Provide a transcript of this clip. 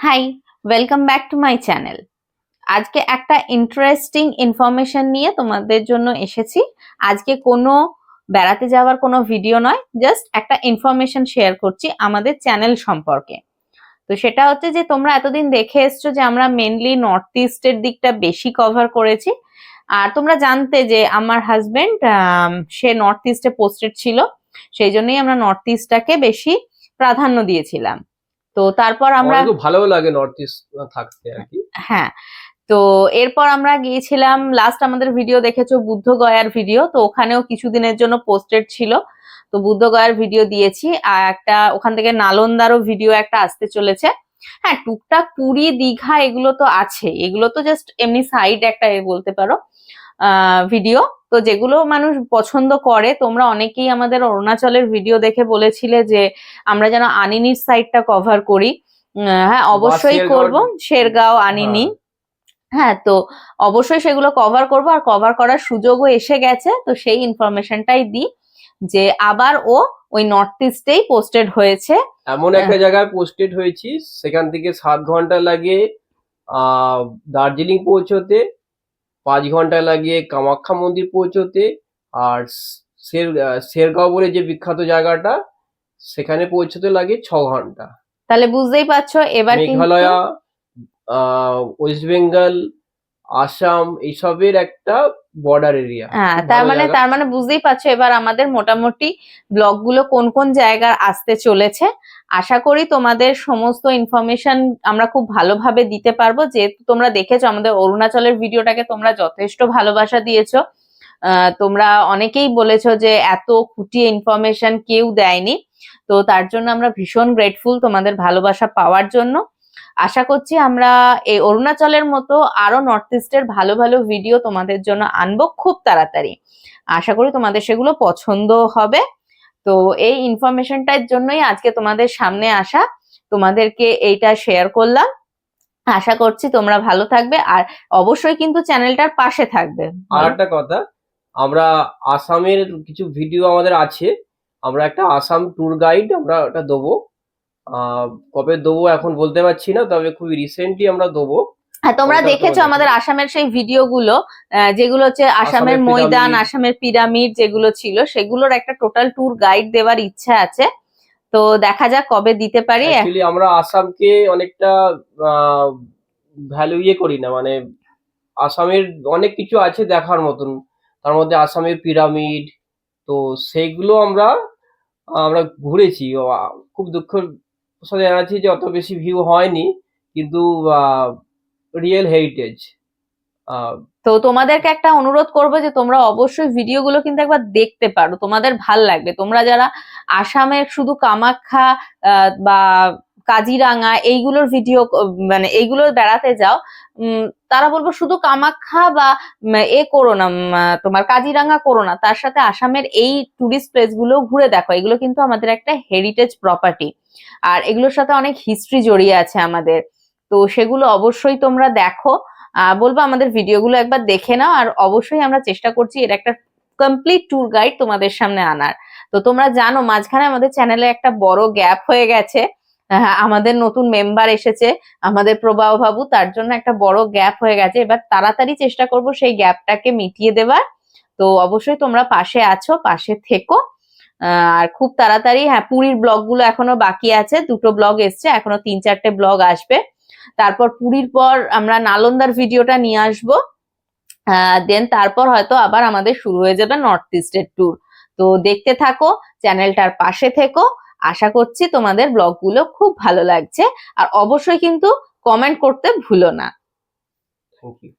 High, welcome back to my channel. আজকে একটা interesting information নিয়ে তোমাদের জন্য এসেছি। আজকে কোনো বেড়াতে যাওয়ার কোনো ভিডিও নয়, জাস্ট একটা ইনফরমেশন শেয়ার করছি আমাদের চ্যানেল সম্পর্কে। তো সেটা হচ্ছে যে তোমরা এতদিন দেখে এসছো যে আমরা মেনলি নর্থ ইস্টের দিকটা বেশি কভার করেছি। আর তোমরা জানতে যে আমার হাজবেন্ড সে নর্থ ইস্টে পোস্টেড ছিল, সেই জন্যই আমরা নর্থ ইস্টটাকে বেশি প্রাধান্য দিয়েছিলাম। তো তারপর আমরা খুব ভালো লাগে নর্থ ইস্ট থাকতে আর কি। হ্যাঁ, তো এরপর আমরা গিয়েছিলাম, লাস্ট আমাদের ভিডিও দেখেছো বুদ্ধ গয়ার ভিডিও, তো ওখানেও কিছুদিনের জন্য পোস্টেড ছিল। তো বুদ্ধ গয়ার ভিডিও দিয়েছি, আর একটা ওখান থেকে নালন্দারও ভিডিও একটা আসতে চলেছে। হ্যাঁ, টুকটাক পুরী দীঘা এগুলো তো আছে, এগুলো তো জাস্ট এমনি সাইড একটা বলতে পারো ভিডিও। তো যেগুলো মানুষ পছন্দ করে, তোমরা অনেকেই আমাদের অরুণাচলের ভিডিও দেখে বলেছিলে যে আমরা যেন আনিনির সাইডটা কভার করি। হ্যাঁ, অবশ্যই করব, শেরগাঁও আনিনি। হ্যাঁ, তো অবশ্যই সেগুলো কভার করব, আর কভার করার সুযোগও এসে গেছে। তো সেই ইনফরমেশনটাই দিই যে আবার ও ওই নর্থ ইস্টেই পোস্টেড হয়েছে। এমন একটা জায়গায় পোস্টেড হয়েছি সেখান থেকে 7 ঘন্টা লাগে দার্জিলিং পৌঁছতে, 5 ঘন্টা লাগে কামাখ্যা মন্দির পৌঁছতে, আর শেরগাঁও বলে যে বিখ্যাত জায়গাটা সেখানে পৌঁছতে লাগে 6 ঘন্টা। তাহলে বুঝতেই পারছো এবার কিন্তু মেঘালয়া, ওয়েস্ট বেঙ্গল, আসাম এইসবের একটা বর্ডার এরিয়া। হ্যাঁ, তার মানে বুঝতেই পারছো এবার আমাদের মোটামুটি ব্লগগুলো কোন কোন জায়গার আসতে চলেছে। আশা করি তোমাদের সমস্ত ইনফরমেশন আমরা খুব ভালোভাবে দিতে পারবো, যেহেতু তোমরা দেখেছো আমাদের অরুণাচলের ভিডিওটাকে তোমরা যথেষ্ট ভালোবাসা দিয়েছো। তোমরা অনেকেই বলেছো যে এত খুঁটিয়ে ইনফরমেশন কেউ দেয়নি, তো তার জন্য আমরা ভীষণ গ্রেটফুল তোমাদের ভালোবাসা পাওয়ার জন্য। আশা করছি আমরা এই অরুণাচলের মতো আরো নর্থ ইস্টের ভালো ভালো ভিডিও তোমাদের জন্য আনবো খুব তাড়াতাড়ি। আশা করি তোমাদের সেগুলো পছন্দ হবে। তো এই ইনফরমেশনটার জন্যই আজকে তোমাদের সামনে আসা, তোমাদেরকে এইটা শেয়ার করলাম। আশা করছি তোমরা ভালো থাকবে, আর অবশ্যই কিন্তু চ্যানেলটার পাশে থাকবে। আর একটা কথা, আমরা আসামের কিছু ভিডিও আমাদের আছে, আমরা একটা আসাম ট্যুর গাইড আমরা ওটা দেবো। কবে দেবো এখন বলতে পারছি না, তবে খুবই রিসেন্টলি আমরা দেবো। হ্যাঁ, তোমরা দেখেছো আমাদের আসামের সেই ভিডিওগুলো, যেগুলো হচ্ছে আসামের ময়দান, আসামের পিরামিড যেগুলো ছিল, সেগুলোর একটা টোটাল ট্যুর গাইড দেওয়ার ইচ্ছা আছে। তো দেখা যাক কবে দিতে পারি। অ্যাকচুয়ালি আমরা আসামকে অনেকটা ভ্যালু করি না, মানে আসামের অনেক কিছু আছে দেখার মতন, তার মধ্যে আসামের পিরামিড, তো সেইগুলো আমরা আমরা ঘুরেছি। খুব দুঃখের সাথে জানাচ্ছি যে অত বেশি ভিউ হয়নি, কিন্তু রিয়েল হেরিটেজ। তো তোমাদেরকে একটা অনুরোধ করবো যে তোমরা অবশ্যই ভিডিওগুলো কিন্তু একবার দেখতে পারো, তোমাদের ভাল লাগবে। তোমরা যারা আসামের শুধু কামাখ্যা বা কাজিরাঙা এইগুলোর ভিডিও মানে এইগুলোর বেড়াতে যাও, তারা বলবো শুধু কামাখ্যা বা করো না, তোমার কাজিরাঙা করো না, তার সাথে আসামের এই টুরিস্ট প্লেস গুলো ঘুরে দেখো। এগুলো কিন্তু আমাদের একটা হেরিটেজ প্রপার্টি, আর এগুলোর সাথে অনেক হিস্ট্রি জড়িয়ে আছে আমাদের। তো সেগুলো অবশ্যই তোমরা দেখো। বলবো আমাদের ভিডিওগুলো একবার দেখে নাও, আর অবশ্যই আমরা চেষ্টা করছি এর একটা কমপ্লিট ট্যুর গাইড তোমাদের সামনে আনার। তো তোমরা জানো মাঝখানে আমাদের চ্যানেলে একটা বড় গ্যাপ হয়ে গেছে, আমাদের নতুন মেম্বার এসেছে আমাদের প্রবাহ বাবু, তার জন্য একটা বড় গ্যাপ হয়ে গেছে। এবার তাড়াতাড়ি চেষ্টা করব সেই গ্যাপটাকে মিটিয়ে দেওয়ার। তো অবশ্যই তোমরা পাশে আছো, পাশে থেকো। আর খুব তাড়াতাড়ি, হ্যাঁ, পুরীর ব্লগগুলো এখনো বাকি আছে, 2টো ব্লগ এসছে, এখনো 3-4টে ব্লগ আসবে। তারপর পুরীর পর আমরা নালন্দার ভিডিওটা নিয়ে আসবো। দেন তারপর হয়তো আবার আমাদের শুরু হয়ে যাবে নর্থ ইস্টের ট্যুর। তো দেখতে থাকো, চ্যানেলটার পাশে থেকো। আশা করছি তোমাদের ব্লগগুলো খুব ভালো লাগছে, আর অবশ্যই কিন্তু কমেন্ট করতে ভুলো না। Thank you.